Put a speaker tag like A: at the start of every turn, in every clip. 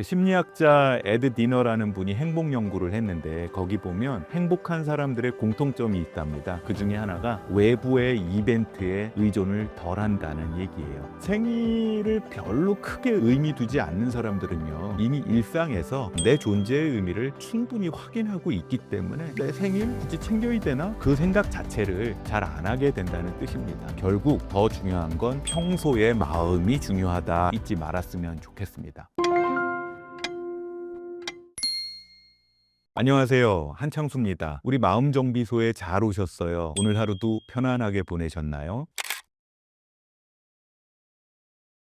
A: 심리학자 에드 디너라는 분이 행복 연구를 했는데 거기 보면 행복한 사람들의 공통점이 있답니다. 그 중에 하나가 외부의 이벤트에 의존을 덜 한다는 얘기예요. 생일을 별로 크게 의미 두지 않는 사람들은요, 이미 일상에서 내 존재의 의미를 충분히 확인하고 있기 때문에 내 생일 굳이 챙겨야 되나? 그 생각 자체를 잘 안 하게 된다는 뜻입니다. 결국 더 중요한 건 평소의 마음이 중요하다 잊지 말았으면 좋겠습니다. 안녕하세요. 한창수입니다. 우리 마음정비소에 잘 오셨어요. 오늘 하루도 편안하게 보내셨나요?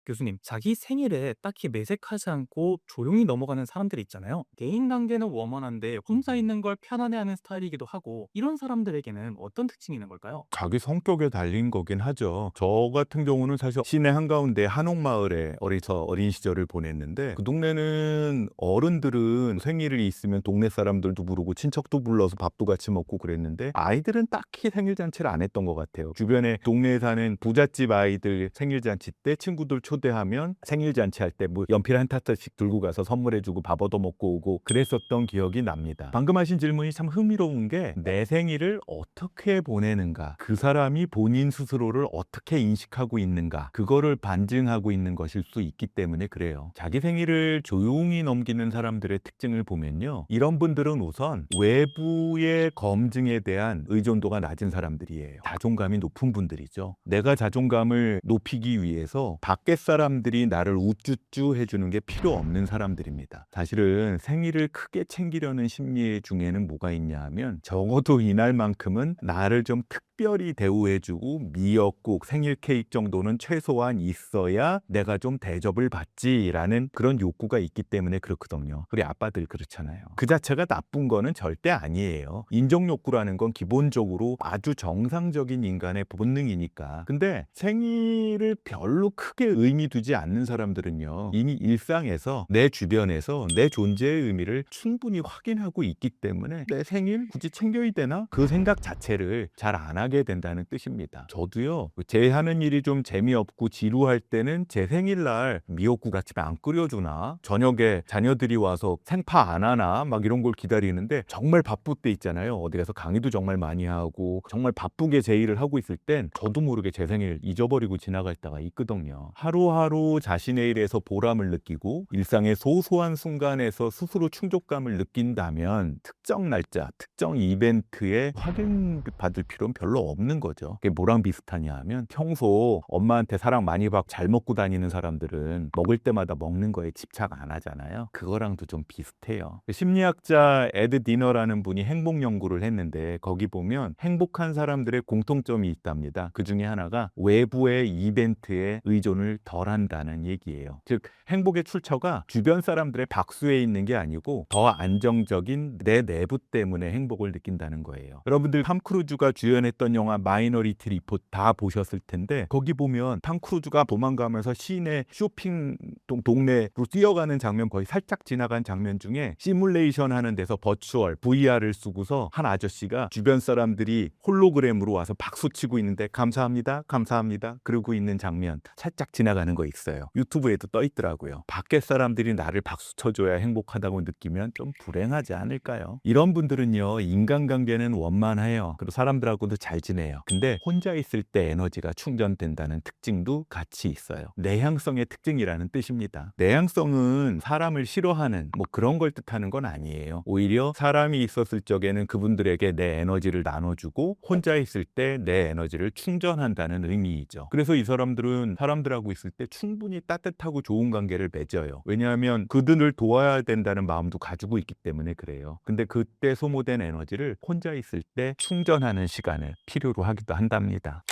B: 교수님, 자기 생일에 딱히 매색하지 않고 조용히 넘어가는 사람들이 있잖아요. 대인 관계는 원만한데 혼자 있는 걸 편안해하는 스타일이기도 하고, 이런 사람들에게는 어떤 특징이 있는 걸까요?
A: 자기 성격에 달린 거긴 하죠. 저 같은 경우는 사실 시내 한가운데 한옥마을에 어린 시절을 보냈는데, 그 동네는 어른들은 생일이 있으면 동네 사람들도 부르고 친척도 불러서 밥도 같이 먹고 그랬는데, 아이들은 딱히 생일 잔치를 안 했던 것 같아요. 주변에 동네에 사는 부잣집 아이들 생일 잔치 때 친구들 초대하면 생일 잔치할 때 뭐 연필 한 타짜씩 들고 가서 선물해주고 밥 얻어 먹고 오고 그랬었던 기억이 납니다. 방금 하신 질문이 참 흥미로운 게, 내 생일을 어떻게 보내는가, 그 사람이 본인 스스로를 어떻게 인식하고 있는가, 그거를 반증하고 있는 것일 수 있기 때문에 그래요. 자기 생일을 조용히 넘기는 사람들의 특징을 보면요, 이런 분들은 우선 외부의 검증에 대한 의존도가 낮은 사람들이에요. 자존감이 높은 분들이죠. 내가 자존감을 높이기 위해서 밖에 사람들이 나를 우쭈쭈 해주는 게 필요 없는 사람들입니다. 사실은 생일을 크게 챙기려는 심리 중에는 뭐가 있냐 하면, 적어도 이날만큼은 나를 좀 특별히 대우해주고 미역국, 생일 케이크 정도는 최소한 있어야 내가 좀 대접을 받지라는 그런 욕구가 있기 때문에 그렇거든요. 우리 아빠들 그렇잖아요. 그 자체가 나쁜 거는 절대 아니에요. 인정 욕구라는 건 기본적으로 아주 정상적인 인간의 본능이니까. 근데 생일을 별로 크게 의미 두지 않는 사람들은요, 이미 일상에서 내 주변에서 내 존재의 의미를 충분히 확인하고 있기 때문에 내 생일 굳이 챙겨야 되나? 그 생각 자체를 잘 안 하게 된다는 뜻입니다. 저도요, 제 하는 일이 좀 재미없고 지루할 때는 제 생일날 미역국 아침에 안 끓여주나? 저녁에 자녀들이 와서 생파 안 하나? 막 이런 걸 기다리는데, 정말 바쁠 때 있잖아요. 어디 가서 강의도 정말 많이 하고 정말 바쁘게 제 일을 하고 있을 땐 저도 모르게 제 생일 잊어버리고 지나갈 때가 있거든요. 하루하루 자신의 일에서 보람을 느끼고 일상의 소소한 순간에서 스스로 충족감을 느낀다면 특정 날짜, 특정 이벤트에 확인받을 필요는 별로 없는 거죠. 그게 뭐랑 비슷하냐 하면, 평소 엄마한테 사랑 많이 받고 잘 먹고 다니는 사람들은 먹을 때마다 먹는 거에 집착 안 하잖아요. 그거랑도 좀 비슷해요. 심리학자 에드 디너라는 분이 행복 연구를 했는데 거기 보면 행복한 사람들의 공통점이 있답니다. 그 중에 하나가 외부의 이벤트에 의존을 덜 한다는 얘기예요. 즉, 행복의 출처가 주변 사람들의 박수에 있는 게 아니고 더 안정적인 내 내부 때문에 행복을 느낀다는 거예요. 여러분들 탐 크루즈가 주연했던 영화 마이너리티 리포트 다 보셨을 텐데, 거기 보면 탐 크루즈가 도망가면서 시내 쇼핑 동네로 뛰어가는 장면, 거의 살짝 지나간 장면 중에 시뮬레이션 하는 데서 버추얼 VR을 쓰고서 한 아저씨가 주변 사람들이 홀로그램으로 와서 박수치고 있는데 감사합니다 감사합니다 그러고 있는 장면 살짝 지나가는 거 있어요. 유튜브에도 떠 있더라고요. 밖에 사람들이 나를 박수 쳐줘야 행복하다고 느끼면 좀 불행하지 않을까요? 이런 분들은요, 인간관계는 원만해요. 그리고 사람들하고도 잘 지내요. 근데 혼자 있을 때 에너지가 충전된다는 특징도 같이 있어요. 내향성의 특징이라는 뜻입니다. 내향성은 사람을 싫어하는 뭐 그런 걸 뜻하는 건 아니에요. 오히려 사람이 있었을 적에는 그분들에게 내 에너지를 나눠주고 혼자 있을 때 내 에너지를 충전한다는 의미이죠. 그래서 이 사람들은 사람들하고 있을 때 충분히 따뜻하고 좋은 관계를 맺어요. 왜냐하면 그들을 도와야 된다는 마음도 가지고 있기 때문에 그래요. 근데 그때 소모된 에너지를 혼자 있을 때 충전하는 시간을 필요로 하기도 한답니다.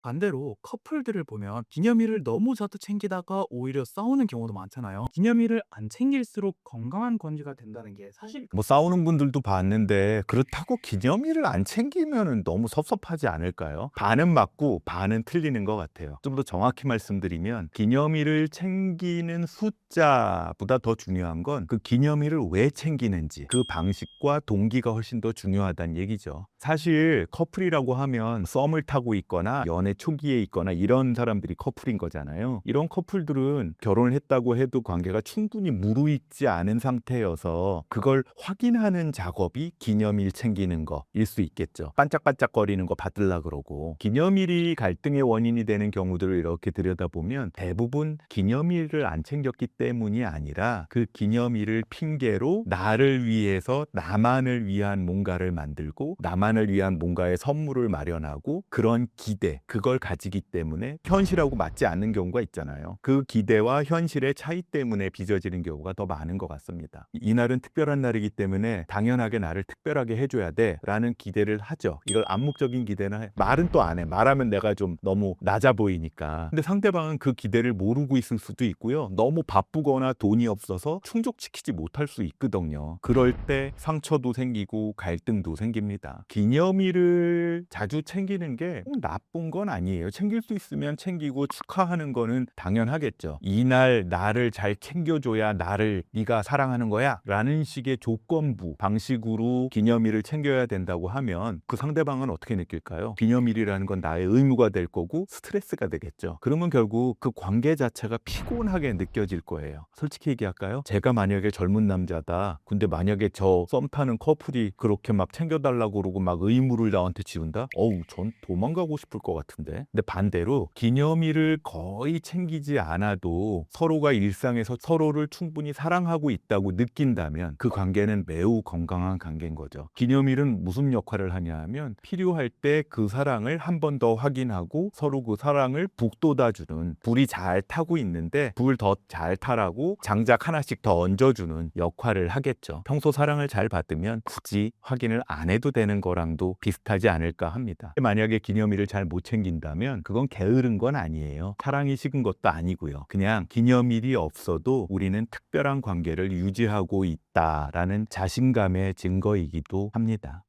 B: 반대로 커플들을 보면 기념일을 너무 자주 챙기다가 오히려 싸우는 경우도 많잖아요. 기념일을 안 챙길수록 건강한 관계가 된다는 게 사실일까요?
A: 뭐 싸우는 분들도 봤는데, 그렇다고 기념일을 안 챙기면 너무 섭섭하지 않을까요? 반은 맞고 반은 틀리는 것 같아요. 좀 더 정확히 말씀드리면, 기념일을 챙기는 숫자보다 더 중요한 건 그 기념일을 왜 챙기는지, 그 방식과 동기가 훨씬 더 중요하다는 얘기죠. 사실 커플이라고 하면 썸을 타고 있거나 연애 연애 초기에 있거나 이런 사람들이 커플인 거잖아요. 이런 커플들은 결혼을 했다고 해도 관계가 충분히 무르익지 않은 상태여서 그걸 확인하는 작업이 기념일 챙기는 거일 수 있겠죠. 반짝반짝거리는 거 받으려 그러고. 기념일이 갈등의 원인이 되는 경우들을 이렇게 들여다보면 대부분 기념일을 안 챙겼기 때문이 아니라 그 기념일을 핑계로 나를 위해서 나만을 위한 뭔가를 만들고 나만을 위한 뭔가의 선물을 마련하고 그런 기대, 그걸 가지기 때문에 현실하고 맞지 않는 경우가 있잖아요. 그 기대와 현실의 차이 때문에 빚어지는 경우가 더 많은 것 같습니다. 이날은 특별한 날이기 때문에 당연하게 나를 특별하게 해줘야 돼 라는 기대를 하죠. 이걸 암묵적인 기대는 말은 또 안 해. 말하면 내가 좀 너무 낮아 보이니까. 근데 상대방은 그 기대를 모르고 있을 수도 있고요. 너무 바쁘거나 돈이 없어서 충족시키지 못할 수 있거든요. 그럴 때 상처도 생기고 갈등도 생깁니다. 기념일을 자주 챙기는 게 나쁜 건 아니에요. 챙길 수 있으면 챙기고 축하하는 거는 당연하겠죠. 이날 나를 잘 챙겨줘야 나를 네가 사랑하는 거야 라는 식의 조건부 방식으로 기념일을 챙겨야 된다고 하면 그 상대방은 어떻게 느낄까요? 기념일이라는 건 나의 의무가 될 거고 스트레스가 되겠죠. 그러면 결국 그 관계 자체가 피곤하게 느껴질 거예요. 솔직히 얘기할까요? 제가 만약에 젊은 남자다. 근데 만약에 저 썸 타는 커플이 그렇게 막 챙겨달라고 그러고 막 의무를 나한테 지운다? 어우, 전 도망가고 싶을 것 같은데. 근데 반대로 기념일을 거의 챙기지 않아도 서로가 일상에서 서로를 충분히 사랑하고 있다고 느낀다면 그 관계는 매우 건강한 관계인 거죠. 기념일은 무슨 역할을 하냐 하면 필요할 때 그 사랑을 한 번 더 확인하고 서로 그 사랑을 북돋아주는, 불이 잘 타고 있는데 불 더 잘 타라고 장작 하나씩 더 얹어주는 역할을 하겠죠. 평소 사랑을 잘 받으면 굳이 확인을 안 해도 되는 거랑도 비슷하지 않을까 합니다. 만약에 기념일을 잘 못 챙긴다면 그건 게으른 건 아니에요. 사랑이 식은 것도 아니고요. 그냥 기념일이 없어도 우리는 특별한 관계를 유지하고 있다라는 자신감의 증거이기도 합니다.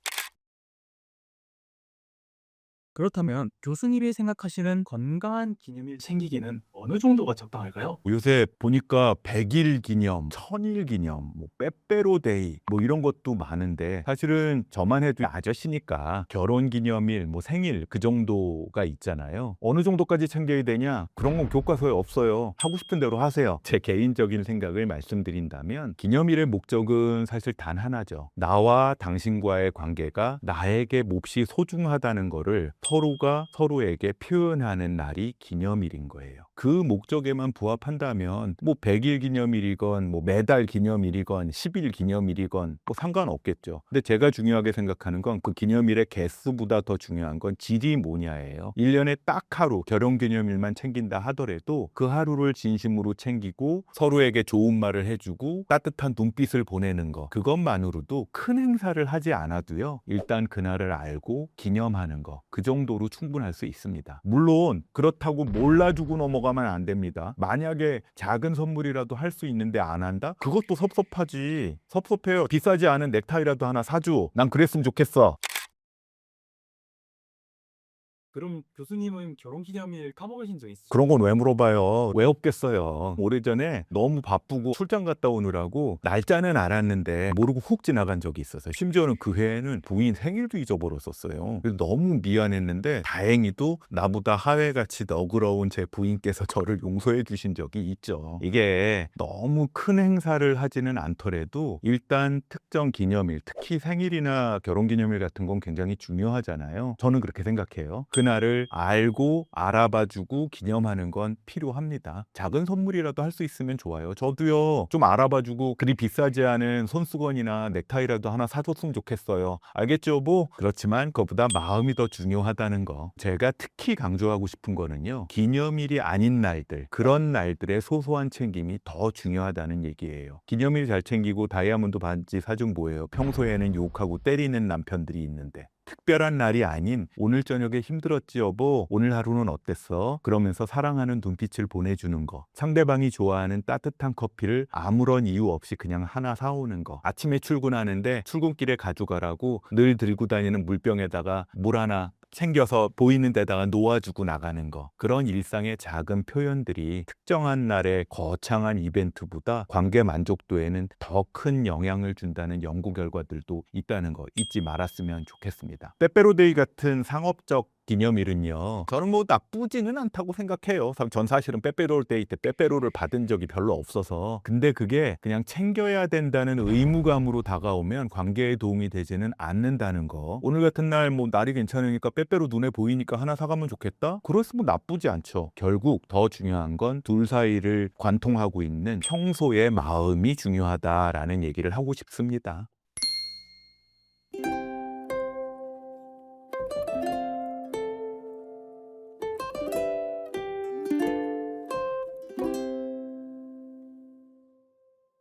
B: 그렇다면 교수님이 생각하시는 건강한 기념일 챙기기는 어느 정도가 적당할까요?
A: 요새 보니까 100일 기념, 1000일 기념, 뭐 빼빼로데이 뭐 이런 것도 많은데 사실은 저만 해도 아저씨니까 결혼 기념일, 뭐 생일 그 정도가 있잖아요. 어느 정도까지 챙겨야 되냐? 그런 건 교과서에 없어요. 하고 싶은 대로 하세요. 제 개인적인 생각을 말씀드린다면 기념일의 목적은 사실 단 하나죠. 나와 당신과의 관계가 나에게 몹시 소중하다는 거를 서로가 서로에게 표현하는 날이 기념일인 거예요. 그 목적에만 부합한다면 뭐 100일 기념일이건 뭐 매달 기념일이건 10일 기념일이건 뭐 상관없겠죠. 근데 제가 중요하게 생각하는 건 그 기념일의 개수보다 더 중요한 건 질이 뭐냐예요. 1년에 딱 하루 결혼 기념일만 챙긴다 하더라도 그 하루를 진심으로 챙기고 서로에게 좋은 말을 해주고 따뜻한 눈빛을 보내는 거, 그것만으로도 큰 행사를 하지 않아도요, 일단 그날을 알고 기념하는 거, 그 정도로 충분할 수 있습니다. 물론 그렇다고 몰라주고 넘어가면 안 됩니다. 만약에 작은 선물이라도 할 수 있는데 안 한다? 그것도 섭섭하지. 섭섭해요. 비싸지 않은 넥타이라도 하나 사줘. 난 그랬으면 좋겠어.
B: 그럼 교수님은 결혼 기념일 까먹으신 적 있으세요?
A: 그런 건 왜 물어봐요? 왜 없겠어요? 오래전에 너무 바쁘고 출장 갔다 오느라고 날짜는 알았는데 모르고 훅 지나간 적이 있었어요. 심지어는 그 해에는 부인 생일도 잊어버렸었어요. 그래서 너무 미안했는데 다행히도 나보다 하회같이 너그러운 제 부인께서 저를 용서해 주신 적이 있죠. 이게 너무 큰 행사를 하지는 않더라도 일단 특정 기념일, 특히 생일이나 결혼기념일 같은 건 굉장히 중요하잖아요. 저는 그렇게 생각해요. 그날을 알고 알아봐주고 기념하는 건 필요합니다. 작은 선물이라도 할 수 있으면 좋아요. 저도요, 좀 알아봐주고 그리 비싸지 않은 손수건이나 넥타이라도 하나 사줬으면 좋겠어요. 알겠죠, 뭐? 그렇지만 그것보다 마음이 더 중요하다는 거. 제가 특히 강조하고 싶은 거는요, 기념일이 아닌 날들, 그런 날들의 소소한 챙김이 더 중요하다는 얘기예요. 기념일 잘 챙기고 다이아몬드 반지 사준 뭐예요? 평소에는 욕하고 때리는 남편들이 있는데. 특별한 날이 아닌 오늘 저녁에 힘들었지 여보, 오늘 하루는 어땠어? 그러면서 사랑하는 눈빛을 보내주는 거, 상대방이 좋아하는 따뜻한 커피를 아무런 이유 없이 그냥 하나 사오는 거, 아침에 출근하는데 출근길에 가져가라고 늘 들고 다니는 물병에다가 물 하나 챙겨서 보이는 데다가 놓아주고 나가는 거, 그런 일상의 작은 표현들이 특정한 날의 거창한 이벤트보다 관계 만족도에는 더 큰 영향을 준다는 연구 결과들도 있다는 거 잊지 말았으면 좋겠습니다. 빼빼로데이 같은 상업적 기념일은요. 저는 뭐 나쁘지는 않다고 생각해요. 전 사실은 빼빼로 데이 때 빼빼로를 받은 적이 별로 없어서. 근데 그게 그냥 챙겨야 된다는 의무감으로 다가오면 관계에 도움이 되지는 않는다는 거. 오늘 같은 날 뭐 날이 괜찮으니까 빼빼로 눈에 보이니까 하나 사가면 좋겠다? 그랬으면 나쁘지 않죠. 결국 더 중요한 건 둘 사이를 관통하고 있는 평소의 마음이 중요하다라는 얘기를 하고 싶습니다.